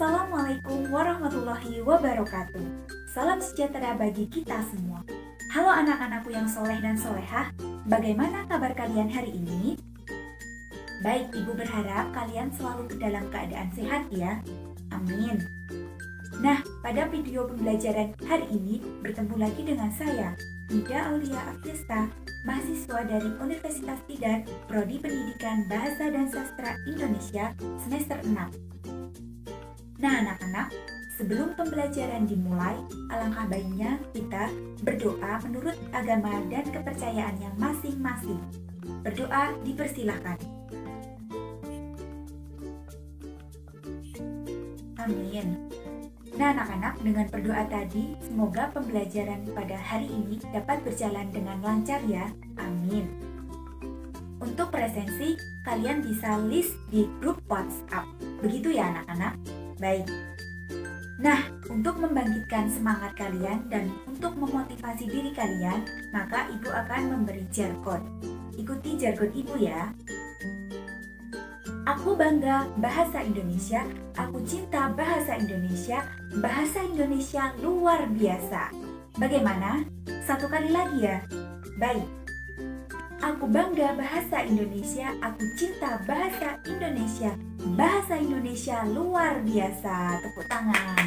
Assalamualaikum warahmatullahi wabarakatuh. Salam sejahtera bagi kita semua. Halo anak-anakku yang soleh dan solehah, bagaimana kabar kalian hari ini? Baik, Ibu berharap kalian selalu dalam keadaan sehat ya. Amin. Nah, pada video pembelajaran hari ini bertemu lagi dengan saya, Nida Aulia Afiesta, mahasiswa dari Universitas Tidar, Prodi Pendidikan Bahasa dan Sastra Indonesia, semester 6. Nah anak-anak, sebelum pembelajaran dimulai, alangkah baiknya kita berdoa menurut agama dan kepercayaan yang masing-masing. Berdoa dipersilahkan. Amin. Nah anak-anak, dengan berdoa tadi, semoga pembelajaran pada hari ini dapat berjalan dengan lancar ya. Amin. Untuk presensi, kalian bisa list di grup WhatsApp. Begitu ya anak-anak? Baik. Nah, untuk membangkitkan semangat kalian dan untuk memotivasi diri kalian, maka Ibu akan memberi jargon. Ikuti jargon Ibu ya. Aku bangga bahasa Indonesia, aku cinta bahasa Indonesia luar biasa. Bagaimana? Satu kali lagi ya. Baik. Aku bangga bahasa Indonesia, aku cinta bahasa Indonesia luar biasa. Tepuk tangan.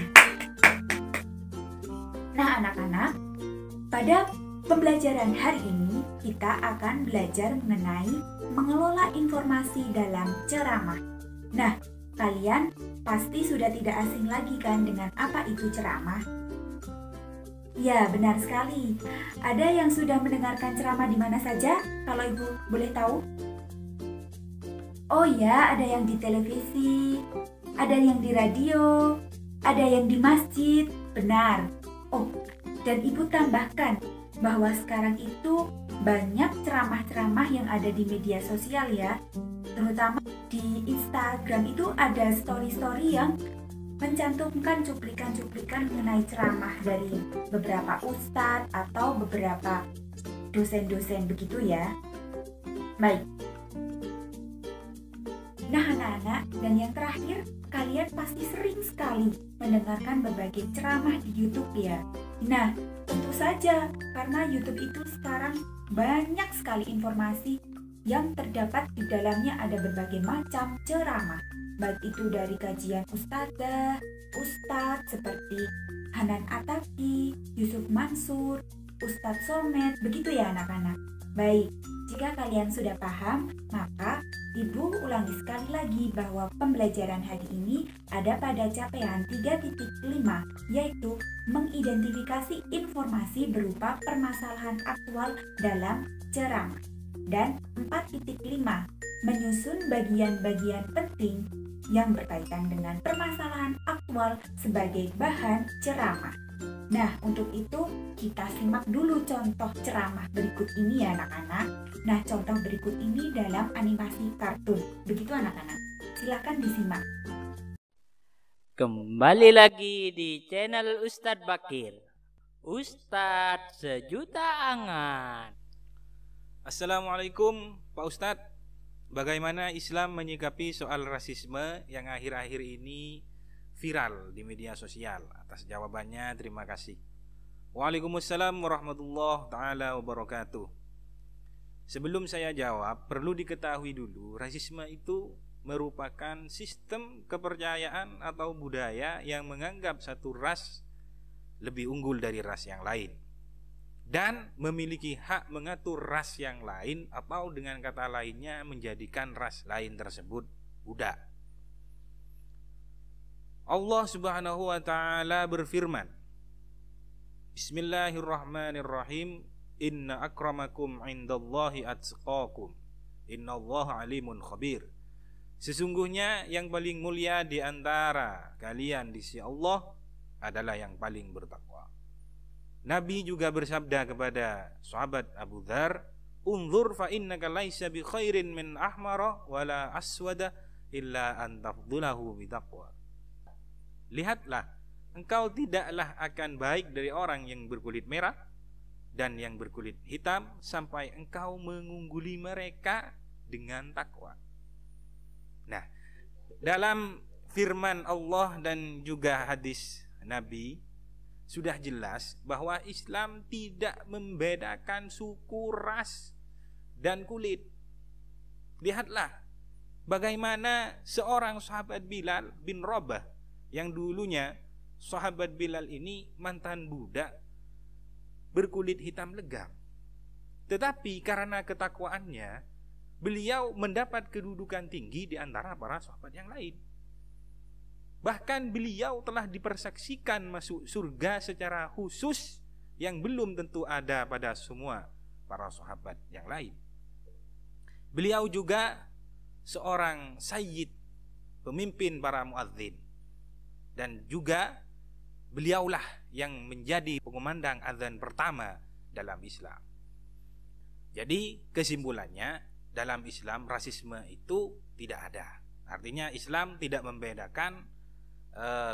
Nah anak-anak, pada pembelajaran hari ini kita akan belajar mengenai mengelola informasi dalam ceramah. Nah, kalian pasti sudah tidak asing lagi kan dengan apa itu ceramah? Ya, benar sekali. Ada yang sudah mendengarkan ceramah di mana saja? Kalau Ibu boleh tahu? Oh ya, ada yang di televisi, ada yang di radio, ada yang di masjid. Benar. Oh, dan Ibu tambahkan bahwa sekarang itu banyak ceramah-ceramah yang ada di media sosial ya. Terutama di Instagram itu ada story-story yang mencantumkan cuplikan-cuplikan mengenai ceramah dari beberapa ustadz atau beberapa dosen-dosen begitu ya. Baik. Nah anak-anak, dan yang terakhir, kalian pasti sering sekali mendengarkan berbagai ceramah di YouTube ya. Nah, tentu saja karena YouTube itu sekarang banyak sekali informasi yang terdapat di dalamnya, ada berbagai macam ceramah. Baik itu dari kajian ustadzah, ustadz seperti Hanan Ataki, Yusuf Mansur, Ustadz Somet, begitu ya anak-anak. Baik, jika kalian sudah paham, maka Ibu ulangi sekali lagi bahwa pembelajaran hari ini ada pada capaian 3.5, yaitu mengidentifikasi informasi berupa permasalahan aktual dalam ceramah. Dan 4.5, menyusun bagian-bagian penting yang berkaitan dengan permasalahan aktual sebagai bahan ceramah. Nah, untuk itu kita simak dulu contoh ceramah berikut ini ya anak-anak. Nah, contoh berikut ini dalam animasi kartun. Begitu anak-anak. Silakan disimak. Kembali lagi di channel Ustadz Bakir. Ustadz sejuta angan. Assalamualaikum Pak Ustadz. Bagaimana Islam menyikapi soal rasisme yang akhir-akhir ini viral di media sosial? Atas jawabannya terima kasih. Waalaikumsalam warahmatullahi taala wabarakatuh. Sebelum saya jawab, perlu diketahui dulu, rasisme itu merupakan sistem kepercayaan atau budaya yang menganggap satu ras lebih unggul dari ras yang lain dan memiliki hak mengatur ras yang lain, atau dengan kata lainnya menjadikan ras lain tersebut budak. Allah Subhanahu wa taala berfirman, Bismillahirrahmanirrahim, Inna akramakum indallahi atqakum, innallaha alimun khabir. Sesungguhnya yang paling mulia di antara kalian di sisi Allah adalah yang paling bertakwa. Nabi juga bersabda kepada sahabat Abu Dzar, "Unzur fa innaka laisa bi khairin min ahmara wala aswada illa an tafdulahu bi taqwa." Lihatlah, engkau tidaklah akan baik dari orang yang berkulit merah dan yang berkulit hitam sampai engkau mengungguli mereka dengan takwa. Nah, dalam firman Allah dan juga hadis Nabi sudah jelas bahwa Islam tidak membedakan suku, ras, dan kulit. Lihatlah bagaimana seorang sahabat Bilal bin Rabah, yang dulunya sahabat Bilal ini mantan budak berkulit hitam legam, tetapi karena ketakwaannya beliau mendapat kedudukan tinggi di antara para sahabat yang lain. Bahkan beliau telah dipersaksikan masuk surga secara khusus yang belum tentu ada pada semua para sahabat yang lain. Beliau juga seorang sayyid, pemimpin para muadzin, dan juga beliaulah yang menjadi pengumandang azan pertama dalam Islam. Jadi kesimpulannya, dalam Islam rasisme itu tidak ada. Artinya Islam tidak membedakan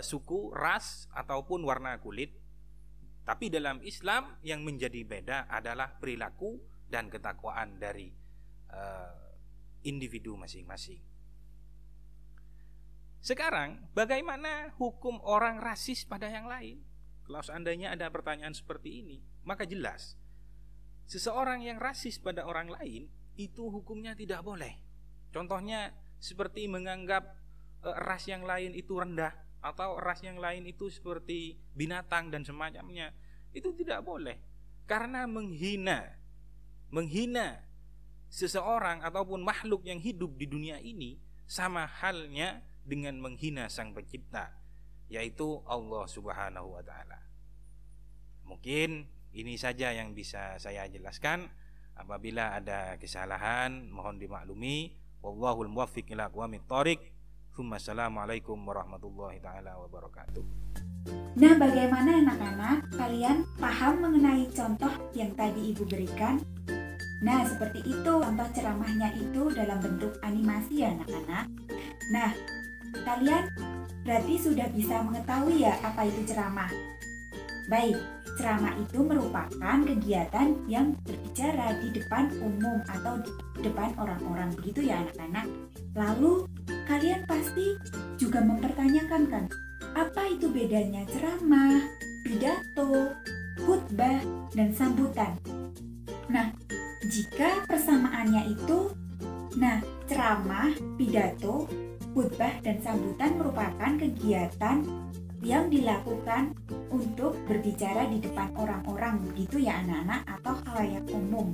suku, ras, ataupun warna kulit. Tapi dalam Islam yang menjadi beda adalah perilaku dan ketakwaan dari individu masing-masing. Sekarang bagaimana hukum orang rasis pada yang lain? Kalau seandainya ada pertanyaan seperti ini, maka jelas seseorang yang rasis pada orang lain itu hukumnya tidak boleh. Contohnya seperti menganggap ras yang lain itu rendah, atau ras yang lain itu seperti binatang dan semacamnya. Itu tidak boleh, karena menghina seseorang ataupun makhluk yang hidup di dunia ini sama halnya dengan menghina Sang Pencipta, yaitu Allah Subhanahu wa taala. Mungkin ini saja yang bisa saya jelaskan. Apabila ada kesalahan mohon dimaklumi. Wallahul muwaffiq ila aqwamit thoriq. Assalamualaikum warahmatullahi taala wabarakatuh. Nah, bagaimana anak-anak? Kalian paham mengenai contoh yang tadi Ibu berikan? Nah, seperti itu contoh ceramahnya itu dalam bentuk animasi ya anak-anak. Nah, kalian berarti sudah bisa mengetahui ya apa itu ceramah. Baik, ceramah itu merupakan kegiatan yang berbicara di depan umum atau di depan orang-orang, begitu ya anak-anak. Lalu kalian pasti juga mempertanyakan kan, apa itu bedanya ceramah, pidato, khutbah, dan sambutan? Nah, jika persamaannya itu, ceramah, pidato, khutbah, dan sambutan merupakan kegiatan yang dilakukan untuk berbicara di depan orang-orang, begitu ya anak-anak, atau khalayak umum.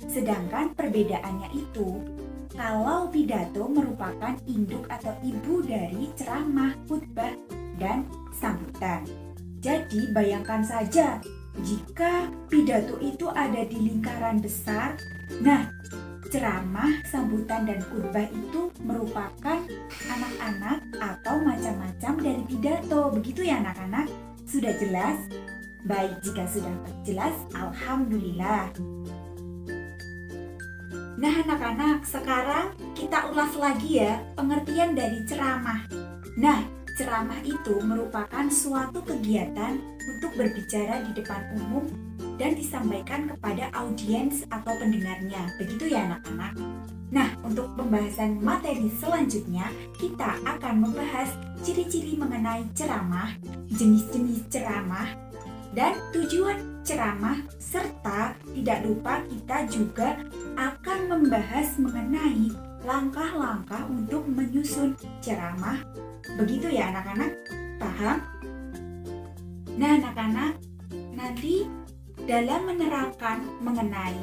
Sedangkan perbedaannya itu, kalau pidato merupakan induk atau ibu dari ceramah, khutbah, dan sambutan. Jadi bayangkan saja, jika pidato itu ada di lingkaran besar, ceramah, sambutan, dan khutbah itu merupakan anak-anak atau macam-macam dari pidato. Begitu ya anak-anak? Sudah jelas? Baik, jika sudah jelas, alhamdulillah. Nah anak-anak, sekarang kita ulas lagi ya pengertian dari ceramah. Nah, ceramah itu merupakan suatu kegiatan untuk berbicara di depan umum dan disampaikan kepada audiens atau pendengarnya. Begitu ya anak-anak? Nah, untuk pembahasan materi selanjutnya, kita akan membahas ciri-ciri mengenai ceramah, jenis-jenis ceramah, dan tujuan ceramah, serta tidak lupa kita juga akan membahas mengenai langkah-langkah untuk menyusun ceramah. Begitu ya anak-anak? Paham? Nah anak-anak, nanti dalam menerangkan mengenai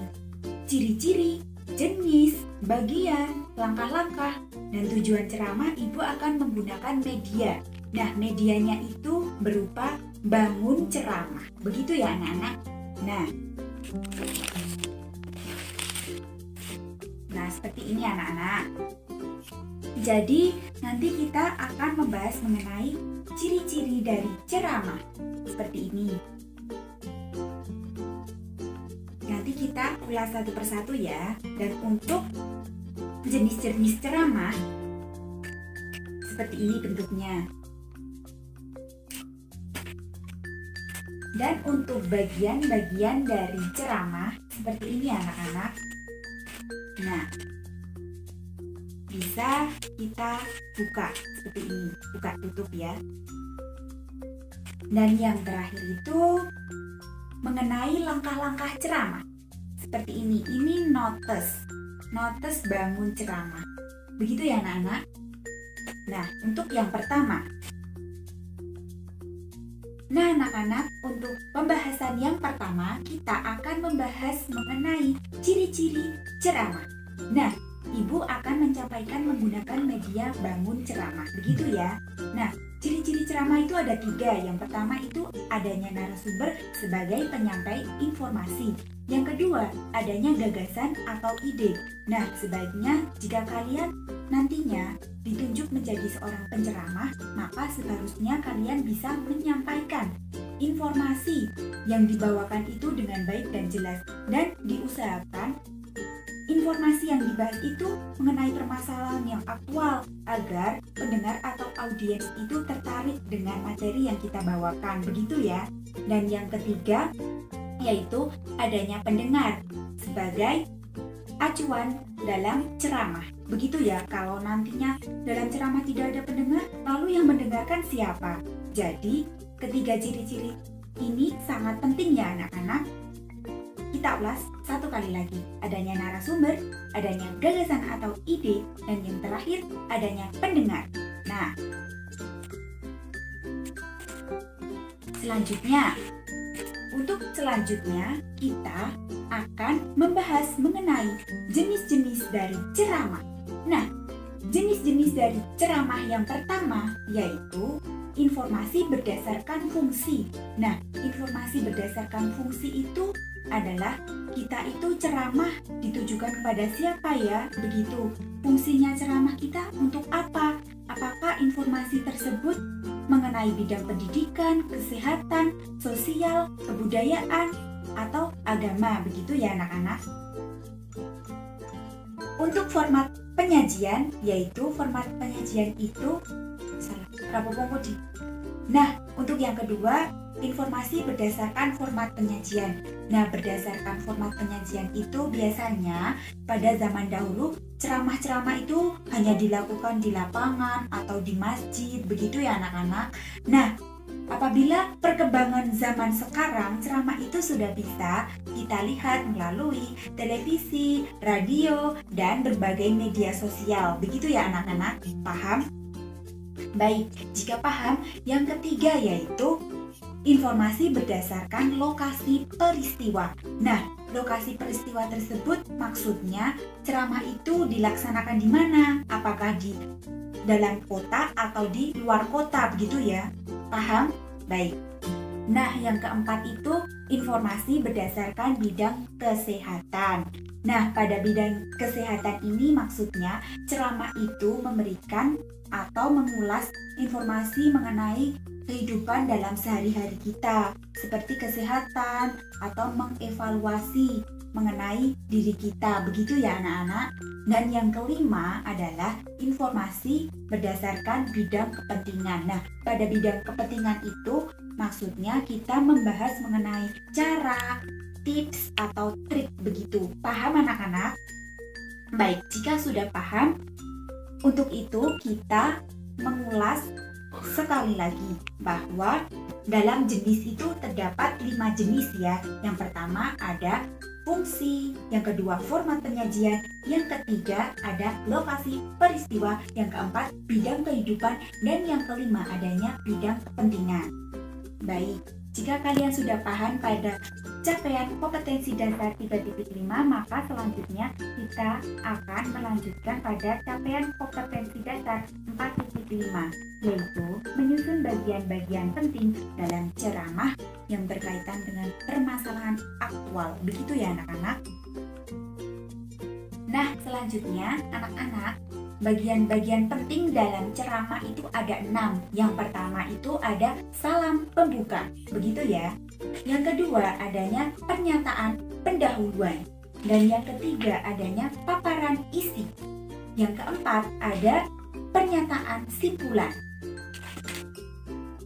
ciri-ciri, jenis, bagian, langkah-langkah, dan tujuan ceramah, Ibu akan menggunakan media. Nah, medianya itu berupa bangun ceramah. Begitu ya anak-anak? Nah, seperti ini anak-anak. Jadi, nanti kita akan membahas mengenai ciri-ciri dari ceramah. Seperti ini. Nanti kita ulas satu persatu ya. Dan untuk jenis-jenis ceramah, seperti ini bentuknya. Dan untuk bagian-bagian dari ceramah, seperti ini anak-anak. Nah, bisa kita buka seperti ini, buka tutup ya. Dan yang terakhir itu mengenai langkah-langkah ceramah. Seperti ini notes bangun ceramah. Begitu ya anak-anak. Nah, untuk yang pertama. Nah, anak-anak, untuk pembahasan yang pertama, kita akan membahas mengenai ciri-ciri ceramah. Nah, Ibu akan menyampaikan menggunakan media bangun ceramah, begitu ya. Nah, ciri-ciri ceramah itu ada 3. Yang pertama itu adanya narasumber sebagai penyampai informasi. Yang kedua, adanya gagasan atau ide. Nah, sebaiknya jika kalian nantinya ditunjuk menjadi seorang penceramah, maka seharusnya kalian bisa menyampaikan informasi yang dibawakan itu dengan baik dan jelas. Dan diusahakan informasi yang dibahas itu mengenai permasalahan yang aktual agar pendengar atau audiens itu tertarik dengan materi yang kita bawakan, begitu ya. Dan yang ketiga yaitu adanya pendengar sebagai acuan dalam ceramah. Begitu ya, kalau nantinya dalam ceramah tidak ada pendengar, lalu yang mendengarkan siapa? Jadi, ketiga ciri-ciri ini sangat penting ya anak-anak. Kita ulas satu kali lagi. Adanya narasumber, adanya gagasan atau ide, dan yang terakhir adanya pendengar. Nah, selanjutnya kita akan membahas mengenai jenis-jenis dari ceramah. Nah, jenis-jenis dari ceramah yang pertama yaitu informasi berdasarkan fungsi. Nah, informasi berdasarkan fungsi itu adalah kita itu ceramah ditujukan kepada siapa ya, begitu. Fungsinya ceramah kita untuk apa? Apakah informasi tersebut mengenai bidang pendidikan, kesehatan, sosial, kebudayaan, atau agama, begitu ya anak-anak. Untuk format penyajian, yaitu format penyajian itu Nah, untuk yang kedua, informasi berdasarkan format penyajian. Nah, berdasarkan format penyajian itu biasanya pada zaman dahulu ceramah-ceramah itu hanya dilakukan di lapangan atau di masjid, begitu ya anak-anak. Nah, apabila perkembangan zaman sekarang, ceramah itu sudah bisa kita lihat melalui televisi, radio, dan berbagai media sosial. Begitu ya anak-anak, paham? Baik, jika paham, yang ketiga yaitu informasi berdasarkan lokasi peristiwa. Nah, lokasi peristiwa tersebut maksudnya ceramah itu dilaksanakan di mana? Apakah di dalam kota atau di luar kota, begitu ya? Paham? Baik. Nah, yang keempat itu informasi berdasarkan bidang kesehatan. Nah, pada bidang kesehatan ini maksudnya ceramah itu memberikan atau mengulas informasi mengenai kehidupan dalam sehari-hari kita, seperti kesehatan atau mengevaluasi mengenai diri kita, begitu ya anak-anak. Dan yang kelima adalah informasi berdasarkan bidang kepentingan. Nah, pada bidang kepentingan itu maksudnya kita membahas mengenai cara, tips atau trik, begitu. Paham anak-anak? Baik, jika sudah paham, untuk itu kita mengulas sekali lagi bahwa dalam jenis itu terdapat 5 jenis ya. Yang pertama ada fungsi, yang kedua format penyajian, yang ketiga ada lokasi peristiwa, yang keempat bidang kehidupan, dan yang kelima adanya bidang kepentingan. Baik, jika kalian sudah paham pada capaian kompetensi dasar 3.5, maka selanjutnya kita akan melanjutkan pada capaian kompetensi dasar 4.5, yaitu menyusun bagian-bagian penting dalam ceramah yang berkaitan dengan permasalahan aktual. Begitu ya anak-anak. Nah, selanjutnya anak-anak, bagian-bagian penting dalam ceramah itu ada 6. Yang pertama itu ada salam pembuka, begitu ya. Yang kedua adanya pernyataan pendahuluan. Dan yang ketiga adanya paparan isi. Yang keempat ada pernyataan simpulan.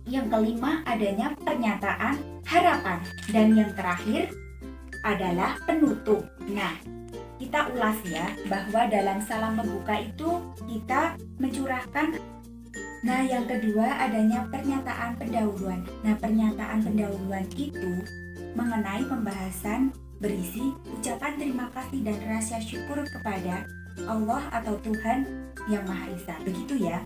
Yang kelima adanya pernyataan harapan. Dan yang terakhir adalah penutup. Nah, kita ulas ya, bahwa dalam salam pembuka itu kita mencurahkan. Nah, yang kedua adanya pernyataan pendahuluan. Nah, pernyataan pendahuluan itu mengenai pembahasan berisi ucapan terima kasih dan rasa syukur kepada Allah atau Tuhan Yang Maha Esa. Begitu ya.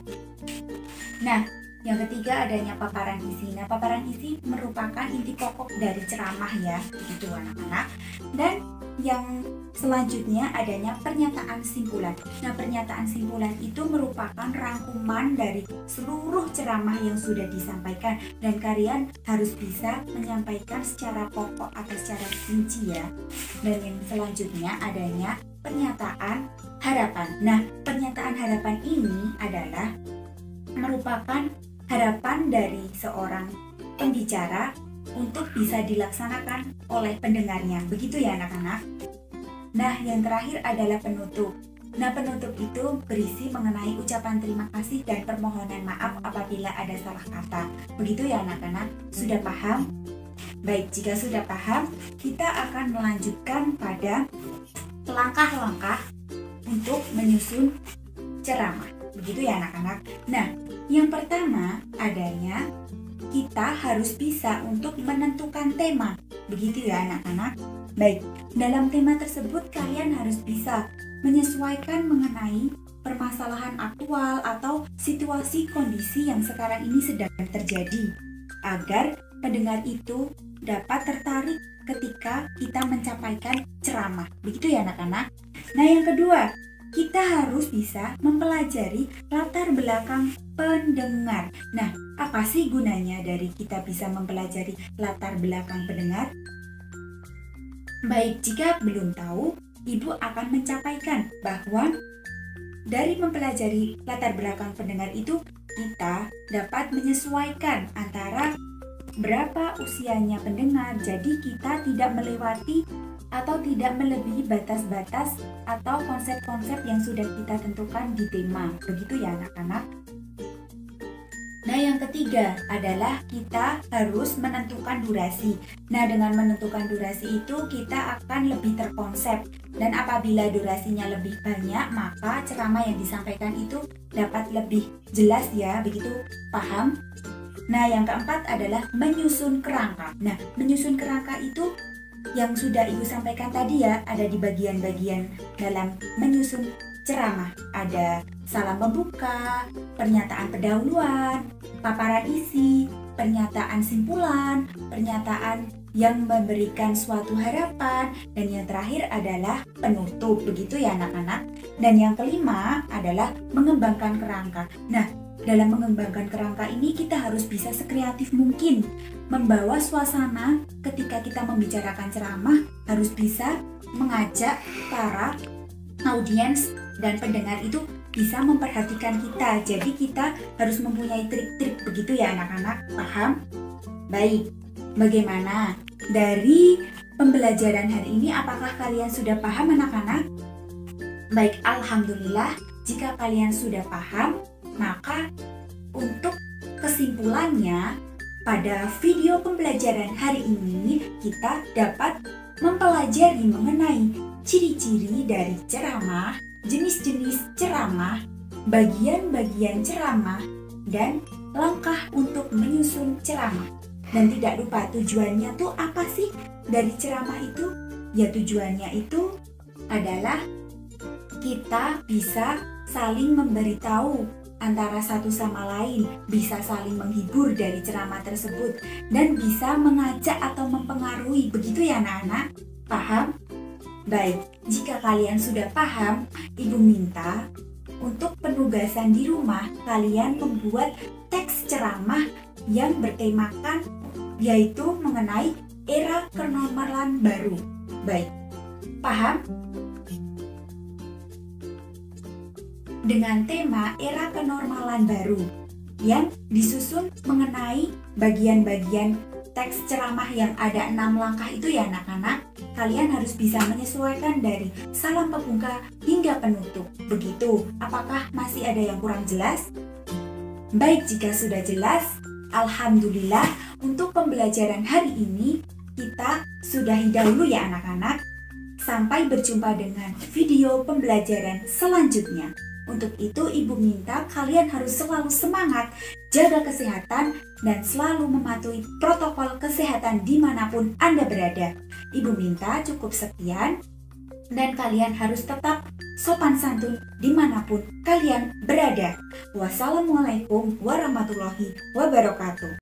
Nah, yang ketiga adanya paparan isi. Nah, paparan isi merupakan inti pokok dari ceramah ya, begitu anak-anak. Dan yang selanjutnya adanya pernyataan simpulan. Nah, pernyataan simpulan itu merupakan rangkuman dari seluruh ceramah yang sudah disampaikan, dan kalian harus bisa menyampaikan secara pokok atau secara rinci ya. Dan yang selanjutnya adanya pernyataan harapan. Nah, pernyataan harapan ini adalah merupakan harapan dari seorang pembicara untuk bisa dilaksanakan oleh pendengarnya. Begitu ya anak-anak. Nah, yang terakhir adalah penutup. Nah, penutup itu berisi mengenai ucapan terima kasih dan permohonan maaf apabila ada salah kata. Begitu ya anak-anak. Sudah paham? Baik, jika sudah paham, kita akan melanjutkan pada langkah-langkah untuk menyusun ceramah. Begitu ya anak-anak. Nah, yang pertama adanya kita harus bisa untuk menentukan tema. Begitu ya anak-anak. Baik, dalam tema tersebut kalian harus bisa menyesuaikan mengenai permasalahan aktual atau situasi kondisi yang sekarang ini sedang terjadi, agar pendengar itu dapat tertarik ketika kita mencapaikan ceramah. Begitu ya anak-anak. Nah, yang kedua, kita harus bisa mempelajari latar belakang pendengar. Nah, apa sih gunanya dari kita bisa mempelajari latar belakang pendengar? Baik, jika belum tahu, Ibu akan mencapaikan bahwa dari mempelajari latar belakang pendengar itu, kita dapat menyesuaikan antara berapa usianya pendengar, jadi kita tidak melewati atau tidak melebihi batas-batas atau konsep-konsep yang sudah kita tentukan di tema. Begitu ya anak-anak. Nah, yang ketiga adalah kita harus menentukan durasi. Nah, dengan menentukan durasi itu kita akan lebih terkonsep, dan apabila durasinya lebih banyak, maka ceramah yang disampaikan itu dapat lebih jelas ya. Begitu paham? Nah, yang keempat adalah menyusun kerangka. Nah, menyusun kerangka itu yang sudah Ibu sampaikan tadi ya, ada di bagian-bagian dalam menyusun ceramah. Ada salam pembuka, pernyataan pendahuluan, paparan isi, pernyataan simpulan, pernyataan yang memberikan suatu harapan, dan yang terakhir adalah penutup. Begitu ya anak-anak. Dan yang kelima adalah mengembangkan kerangka. Nah, dalam mengembangkan kerangka ini kita harus bisa sekreatif mungkin membawa suasana ketika kita membicarakan ceramah, harus bisa mengajak para audiens dan pendengar itu bisa memperhatikan kita. Jadi kita harus mempunyai trik-trik. Begitu ya anak-anak. Paham? Baik. Bagaimana dari pembelajaran hari ini? Apakah kalian sudah paham anak-anak? Baik, alhamdulillah. Jika kalian sudah paham, maka untuk kesimpulannya, pada video pembelajaran hari ini kita dapat mempelajari mengenai ciri-ciri dari ceramah, jenis-jenis ceramah, bagian-bagian ceramah, dan langkah untuk menyusun ceramah. Dan tidak lupa tujuannya tuh apa sih dari ceramah itu? Ya, tujuannya itu adalah kita bisa saling memberitahu antara satu sama lain, bisa saling menghibur dari ceramah tersebut, dan bisa mengajak atau mempengaruhi. Begitu ya anak-anak? Paham? Baik, jika kalian sudah paham, Ibu minta untuk penugasan di rumah kalian membuat teks ceramah yang bertemakan yaitu mengenai era kenormalan baru. Baik, paham? Dengan tema era kenormalan baru yang disusun mengenai bagian-bagian teks ceramah yang ada 6 langkah itu ya anak-anak, kalian harus bisa menyesuaikan dari salam pembuka hingga penutup. Begitu, apakah masih ada yang kurang jelas? Baik, jika sudah jelas, alhamdulillah untuk pembelajaran hari ini kita sudahi dahulu ya anak-anak. Sampai berjumpa dengan video pembelajaran selanjutnya. Untuk itu Ibu minta kalian harus selalu semangat, jaga kesehatan, dan selalu mematuhi protokol kesehatan dimanapun Anda berada. Ibu minta cukup sekian, dan kalian harus tetap sopan santun dimanapun kalian berada. Wassalamualaikum warahmatullahi wabarakatuh.